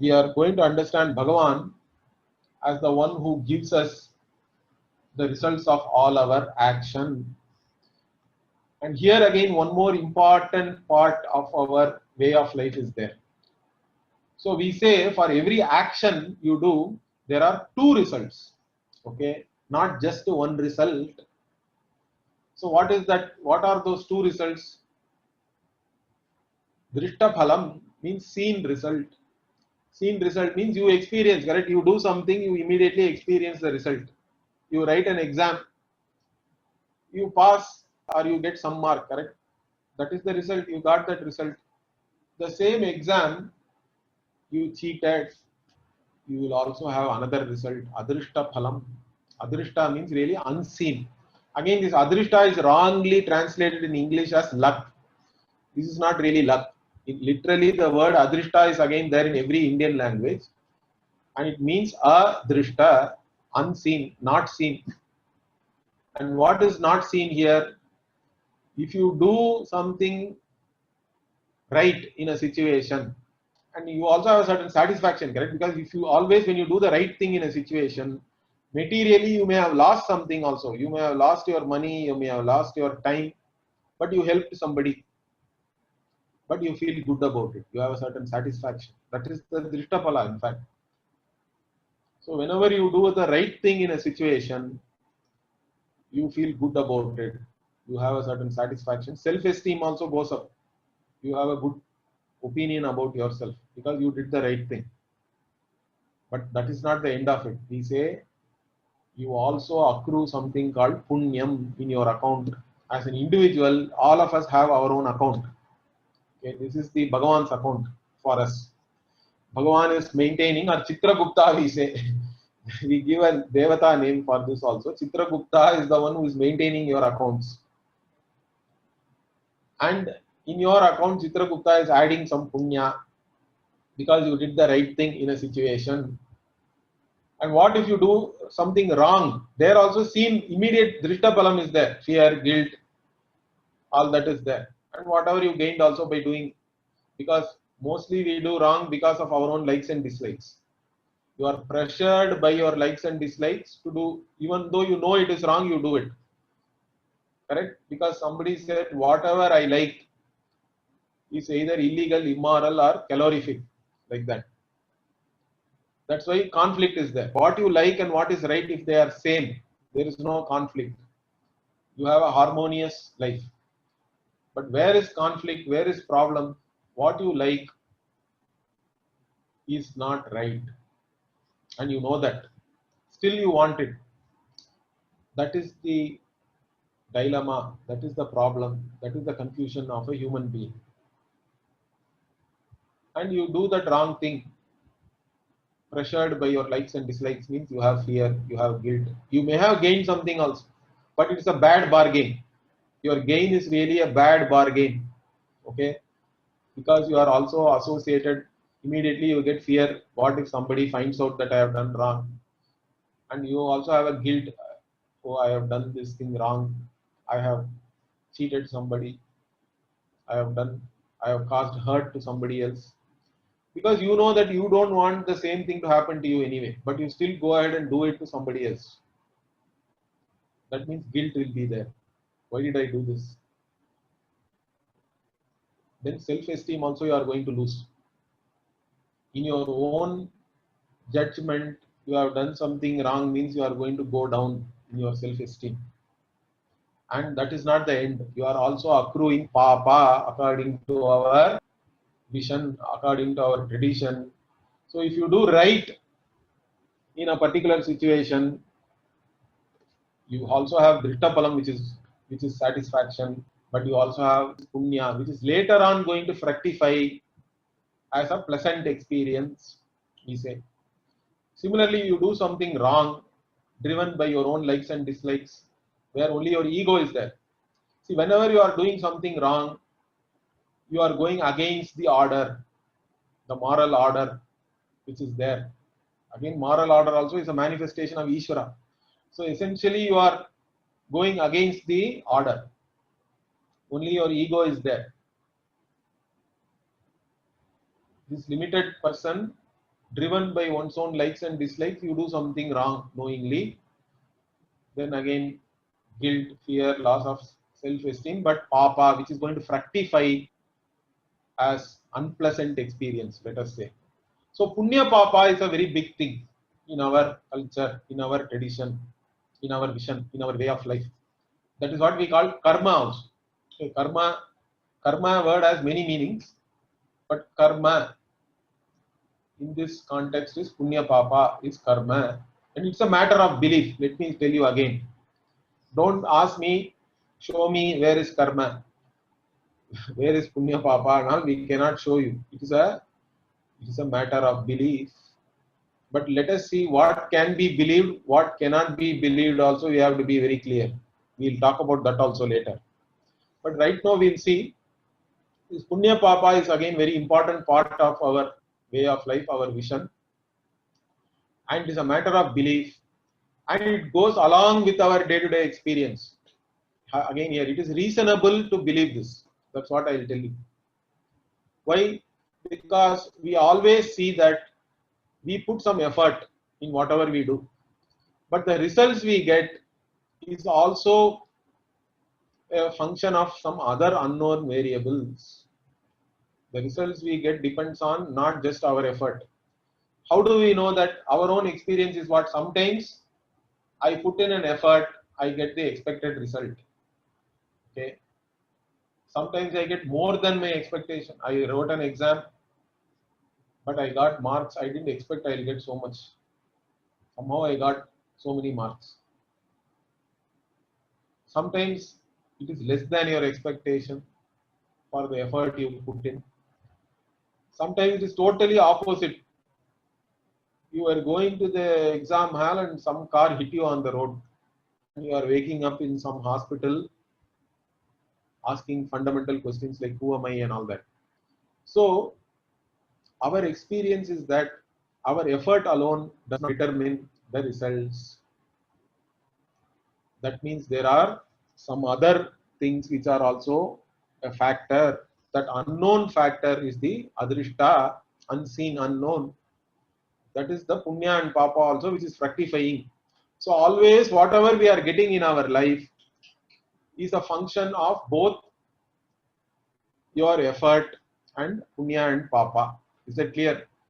we are going to understand Bhagavan as the one who gives us the results of all our action. And here again, one more important part of our way of life is there. So we say for every action you do, there are two results. Okay, not just one result. So what is that? What are those two results? Adrishta-Phala means seen result. Seen result means you experience, correct? You do something, you immediately experience the result. You write an exam, you pass or you get some mark, correct? That is the result, you got that result. The same exam, you cheated, you will also have another result, Adrishta-Phalam. Adrishta means really unseen. Again, this Adrishta is wrongly translated in English as luck. This is not really luck. Literally, the word Adrishta is again there in every Indian language. And it means Adrishta, unseen, not seen. And what is not seen here? If you do something right in a situation, and you also have a certain satisfaction, correct? Because if you always, when you do the right thing in a situation, materially you may have lost something also. You may have lost your money, you may have lost your time, but you helped somebody. But you feel good about it. You have a certain satisfaction. That is the Adrishta-Phala, in fact. So whenever you do the right thing in a situation, you feel good about it. You have a certain satisfaction. Self-esteem also goes up. You have a good opinion about yourself because you did the right thing. But that is not the end of it. We say you also accrue something called Punyam in your account. As an individual, all of us have our own account. Okay, this is the Bhagavan's account for us. Bhagavan is maintaining, or Chitragupta we say. We give a Devata name for this also. Chitragupta is the one who is maintaining your accounts. And in your account, Chitragupta is adding some punya because you did the right thing in a situation. And what if you do something wrong? There also seen immediate Adrishta-Phalam is there. Fear, guilt, all that is there. And whatever you gained also by doing, because mostly we do wrong because of our own likes and dislikes. You are pressured by your likes and dislikes to do, even though you know it is wrong, you do it. Correct? Because somebody said, whatever I like is either illegal, immoral, or calorific, like that. That's why conflict is there. What you like and what is right, if they are same, there is no conflict. You have a harmonious life. But where is conflict? Where is problem? What you like is not right. And you know that. Still you want it. That is the dilemma. That is the problem. That is the confusion of a human being. And you do that wrong thing. Pressured by your likes and dislikes means you have fear, you have guilt. You may have gained something else, but it's a bad bargain. Your gain is really a bad bargain. Okay? Because you are also associated, immediately you get fear. What if somebody finds out that I have done wrong? And you also have a guilt. Oh, I have done this thing wrong. I have cheated somebody. I have caused hurt to somebody else. Because you know that you don't want the same thing to happen to you anyway, but you still go ahead and do it to somebody else. That means guilt will be there. Why did I do this? Then self-esteem also you are going to lose. In your own judgment, you have done something wrong means you are going to go down in your self-esteem. And that is not the end. You are also accruing Paapa according to our vision, according to our tradition. So if you do right in a particular situation, you also have Adrishta-Phalam, which is satisfaction, but you also have Punya, which is later on going to fructify as a pleasant experience, we say. Similarly, you do something wrong, driven by your own likes and dislikes, where only your ego is there. See, whenever you are doing something wrong, you are going against the order, the moral order, which is there. Again, moral order also is a manifestation of Ishvara. So essentially, you are going against the order. Only your ego is there. This limited person driven by one's own likes and dislikes, you do something wrong knowingly. Then again, guilt, fear, loss of self-esteem, but papa, which is going to fructify as unpleasant experience, let us say. So Punya Papa is a very big thing in our culture, in our tradition, in our vision, in our way of life. That is what we call karma also. So karma word has many meanings, but karma in this context is Punya Papa is karma, and it's a matter of belief. Let me tell you again. Don't ask me, show me where is karma, where is Punya Papa. Now we cannot show you. It is a matter of belief. But let us see what can be believed, what cannot be believed. Also, we have to be very clear. We'll talk about that also later. But right now, we'll see this Punya Papa is again very important part of our way of life, our vision, and it is a matter of belief, and it goes along with our day-to-day experience. Again, here it is reasonable to believe this. That's what I'll tell you. Why? Because we always see that we put some effort in whatever we do, but the results we get is also a function of some other unknown variables. The results we get depends on not just our effort. How do we know that our own experience is what? Sometimes I put in an effort, I get the expected result. Okay. Sometimes I get more than my expectation. I wrote an exam, but I got marks. I didn't expect I'll get so much. Somehow I got so many marks. Sometimes it is less than your expectation for the effort you put in. Sometimes it is totally opposite. You are going to the exam hall and some car hit you on the road. You are waking up in some hospital asking fundamental questions like who am I and all that. So our experience is that our effort alone does not determine the results. That means there are some other things which are also a factor. That unknown factor is the Adrishta, unseen, unknown. That is the Punya and Papa also, which is fructifying. So always whatever we are getting in our life is a function of both your effort and Punya and Papa. Is that clear?